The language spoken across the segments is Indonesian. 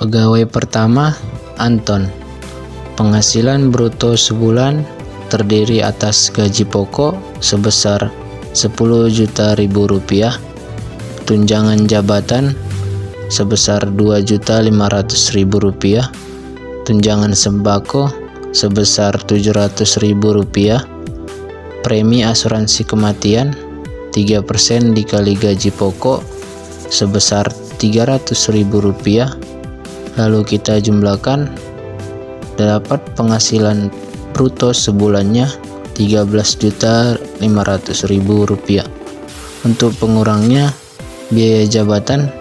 Pegawai pertama, Anton. Penghasilan bruto sebulan terdiri atas gaji pokok sebesar 10 juta rupiah, tunjangan jabatan sebesar 2.500.000 rupiah, tunjangan sembako sebesar 700.000 rupiah, premi asuransi kematian 3% dikali gaji pokok sebesar 300.000 rupiah. Lalu kita jumlahkan, dapat penghasilan bruto sebulannya 13.500.000 rupiah. Untuk pengurangnya, biaya jabatan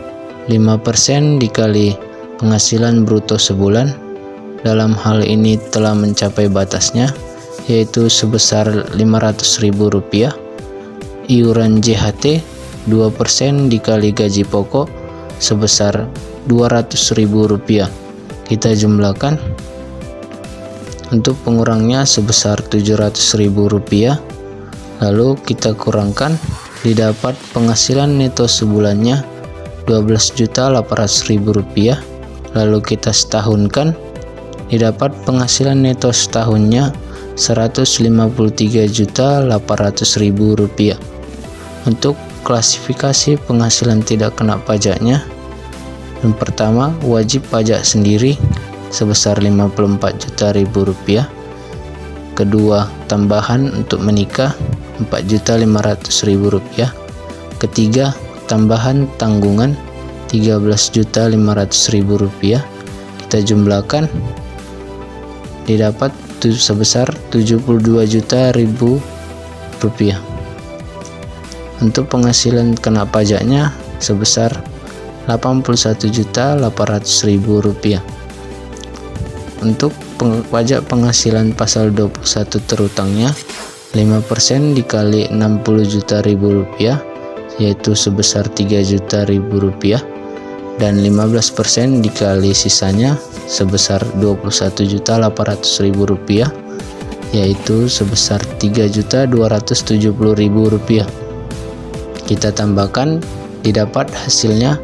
5% dikali penghasilan bruto sebulan. Dalam hal ini telah mencapai batasnya, yaitu sebesar 500.000 rupiah. Iuran JHT 2% dikali gaji pokok sebesar 200.000 rupiah. Kita jumlahkan, untuk pengurangnya sebesar 700.000 rupiah. Lalu kita kurangkan, didapat penghasilan neto sebulannya 12.800.000 rupiah. Lalu kita setahunkan, didapat penghasilan neto setahunnya 153.800.000 rupiah. Untuk klasifikasi penghasilan tidak kena pajaknya, yang pertama, wajib pajak sendiri sebesar 54 juta rupiah. Kedua, tambahan untuk menikah 4.500.000 rupiah. Ketiga, tambahan tanggungan 13.500.000 rupiah. Kita jumlahkan, didapat sebesar 72 juta rupiah. Untuk penghasilan kena pajaknya sebesar 81.800.000 rupiah. Untuk pajak penghasilan pasal 21 terutangnya 5% dikali 60 juta rupiah, yaitu sebesar 3 juta rupiah, dan 15% dikali sisanya sebesar 21.800.000 rupiah, yaitu sebesar 3.270.000 rupiah. Kita tambahkan, didapat hasilnya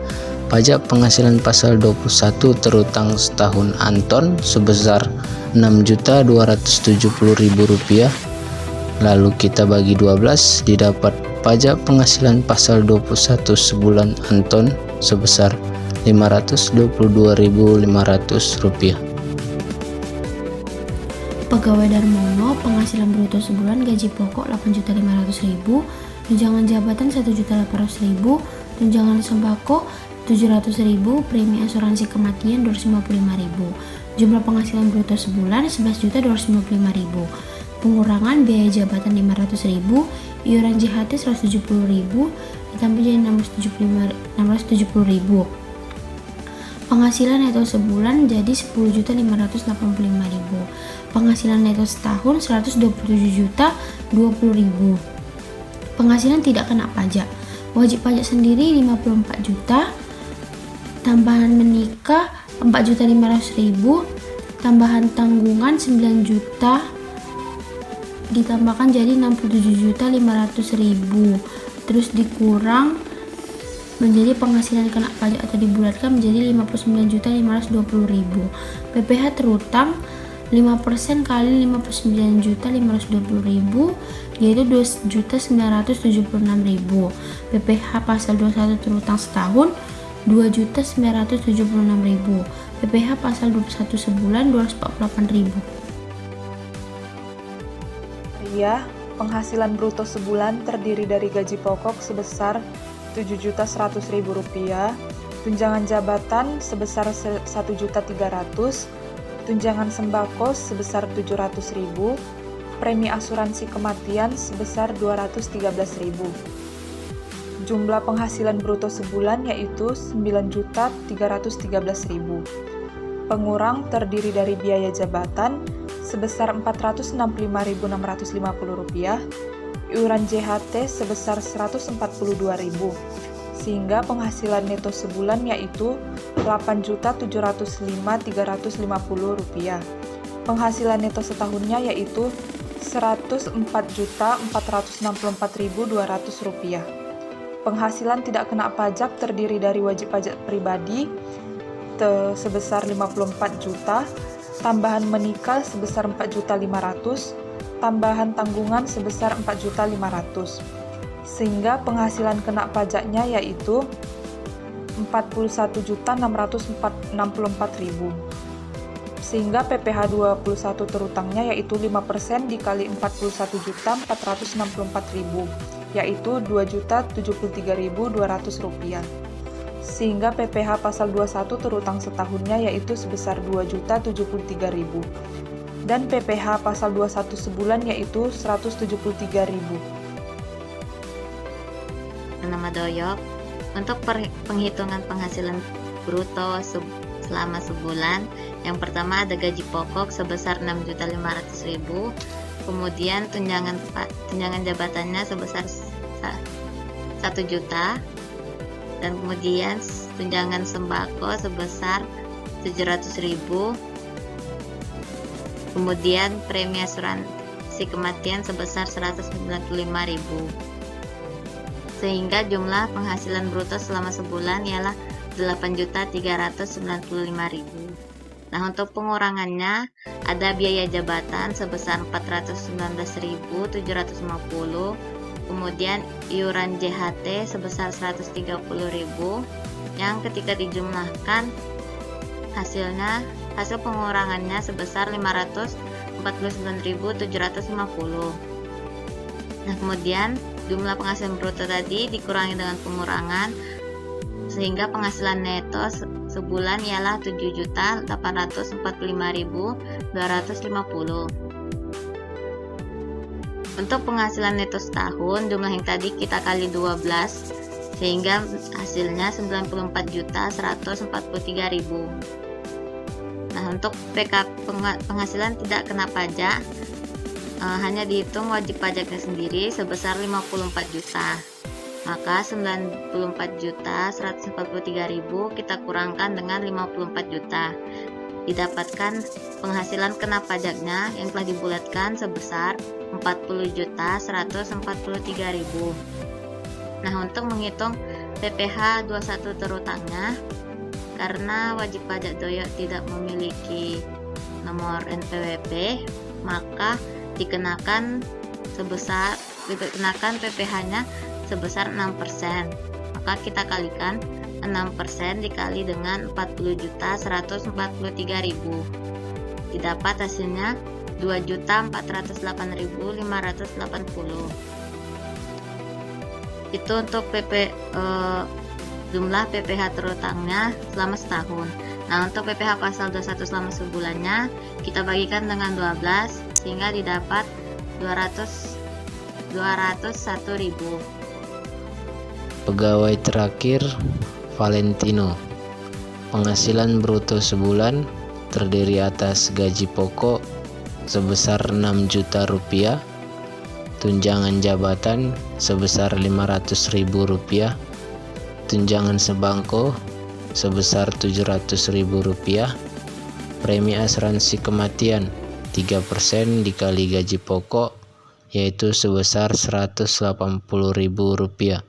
pajak penghasilan pasal 21 terutang setahun Anton sebesar 6.270.000 rupiah. Lalu kita bagi 12, didapat pajak penghasilan pasal 21 sebulan Anton sebesar 522.500 rupiah. Pegawai Darmono, penghasilan bruto sebulan gaji pokok 8.500.000, tunjangan jabatan 1.800.000, tunjangan sembako 700.000, premi asuransi kematian 255.000. Jumlah penghasilan bruto sebulan 11.255.000. Pengurangan biaya jabatan 500.000, iuran JHT 170.000, ditambah jadi 670.000. Penghasilan neto sebulan jadi 10.585.000. Penghasilan neto setahun 127.020.000. Penghasilan tidak kena pajak. Wajib pajak sendiri 54 juta, tambahan menikah 4.500.000, tambahan tanggungan 9 juta, ditambahkan jadi 67.500.000, terus dikurang menjadi penghasilan kena pajak atau dibulatkan menjadi 59.520.000. PPh terutang 5% kali 59.520.000, yaitu 2.976.000. PPh pasal 21 terutang setahun 2.976.000. PPh pasal 21 sebulan 248.000. Pria, penghasilan bruto sebulan terdiri dari gaji pokok sebesar 7.100.000 rupiah, tunjangan jabatan sebesar 1.300.000, tunjangan sembako sebesar 700.000, premi asuransi kematian sebesar 213.000. Jumlah penghasilan bruto sebulan yaitu 9.313.000. Pengurang terdiri dari biaya jabatan sebesar 465.650 rupiah, iuran JHT sebesar 142.000, sehingga penghasilan neto sebulan yaitu 8.705.350 rupiah. Penghasilan neto setahunnya yaitu 104.464.200 rupiah. Penghasilan tidak kena pajak terdiri dari wajib pajak pribadi sebesar 54 juta, tambahan menikah sebesar 4.500.000, tambahan tanggungan sebesar 4.500.000. Sehingga penghasilan kena pajaknya yaitu 41.664.000. Sehingga PPh 21 terutangnya yaitu 5% dikali 41.464.000, yaitu Rp2.073.200. Sehingga PPh pasal 21 terutang setahunnya yaitu sebesar Rp2.073.000. Dan PPh pasal 21 sebulan yaitu Rp173.000. Nama Doyok, untuk penghitungan penghasilan bruto selama sebulan, yang pertama ada gaji pokok sebesar Rp6.500.000, kemudian tunjangan jabatannya sebesar 1 juta, dan kemudian tunjangan sembako sebesar 700.000, kemudian premi asuransi kematian sebesar 195.000, sehingga jumlah penghasilan bruto selama sebulan ialah 8.395.000. Nah, untuk pengurangannya ada biaya jabatan sebesar 419.750, kemudian iuran JHT sebesar 130.000, yang ketika dijumlahkan hasil pengurangannya sebesar 549.750. Nah, kemudian jumlah penghasilan bruto tadi dikurangi dengan pengurangan, sehingga penghasilan neto sebulan ialah 7.845.250. Untuk penghasilan neto setahun, jumlah yang tadi kita kali 12, sehingga hasilnya 94.143.000. Nah, untuk penghasilan tidak kena pajak, hanya dihitung wajib pajaknya sendiri sebesar 54 juta. Maka 94.143.000 kita kurangkan dengan 54 juta. Didapatkan penghasilan kena pajaknya yang telah dibulatkan sebesar 40.143.000. Nah, untuk menghitung PPh 21 terutangnya, karena wajib pajak Doyok tidak memiliki nomor NPWP, maka dikenakan PPh-nya sebesar 6%. Maka kita kalikan 6% dikali dengan 40.143.000. Didapat hasilnya 2.408.580. Itu untuk jumlah PPh terutangnya selama setahun. Nah, untuk PPh pasal 21 selama sebulannya kita bagikan dengan 12 sehingga didapat 201.000. Pegawai terakhir Valentino, penghasilan bruto sebulan terdiri atas gaji pokok sebesar 6 juta rupiah, tunjangan jabatan sebesar 500.000 rupiah, tunjangan sembako sebesar 700.000 rupiah, premi asuransi kematian 3% dikali gaji pokok yaitu sebesar 180.000 rupiah.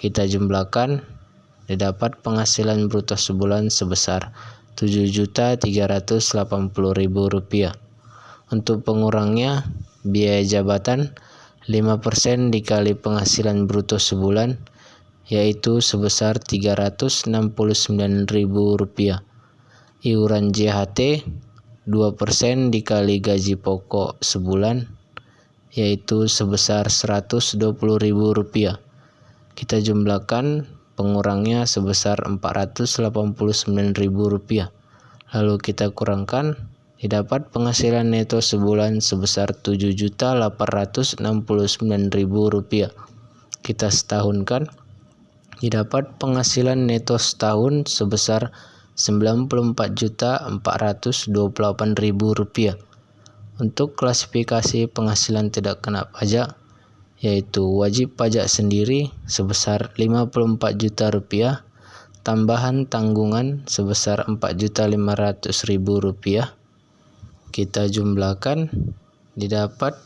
Kita jumlahkan, didapat penghasilan bruto sebulan sebesar 7.380.000 rupiah. Untuk pengurangnya, biaya jabatan 5% dikali penghasilan bruto sebulan yaitu sebesar 369.000 rupiah. Iuran JHT 2% dikali gaji pokok sebulan yaitu sebesar 120.000 rupiah. Kita jumlahkan, pengurangnya sebesar 489.000 rupiah. Lalu kita kurangkan, didapat penghasilan neto sebulan sebesar 7.869.000 rupiah. Kita setahunkan, didapat penghasilan neto setahun sebesar 94.428.000 rupiah. Untuk klasifikasi penghasilan tidak kena pajak, yaitu wajib pajak sendiri sebesar 54 juta rupiah, tambahan tanggungan sebesar 4.500.000 rupiah. Kita jumlahkan, didapat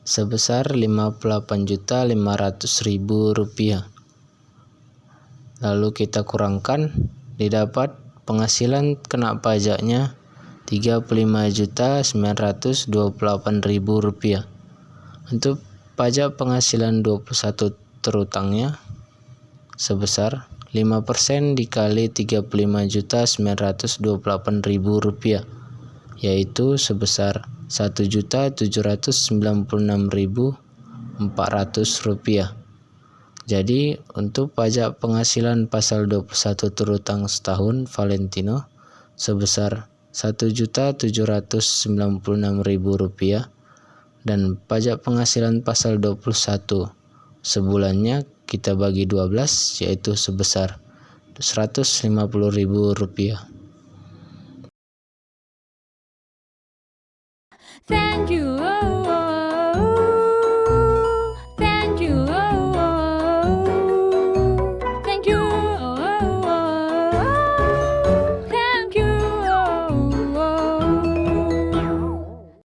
sebesar 58.500.000 rupiah. Lalu kita kurangkan, didapat penghasilan kena pajaknya Rp35.928.000. Untuk pajak penghasilan 21 terutangnya sebesar 5% dikali Rp35.928.000, yaitu sebesar Rp1.796.400. Jadi untuk pajak penghasilan pasal 21 terutang setahun Valentino sebesar Rp1.796.000, dan pajak penghasilan pasal 21 sebulannya kita bagi 12, yaitu sebesar Rp150.000. Thank you.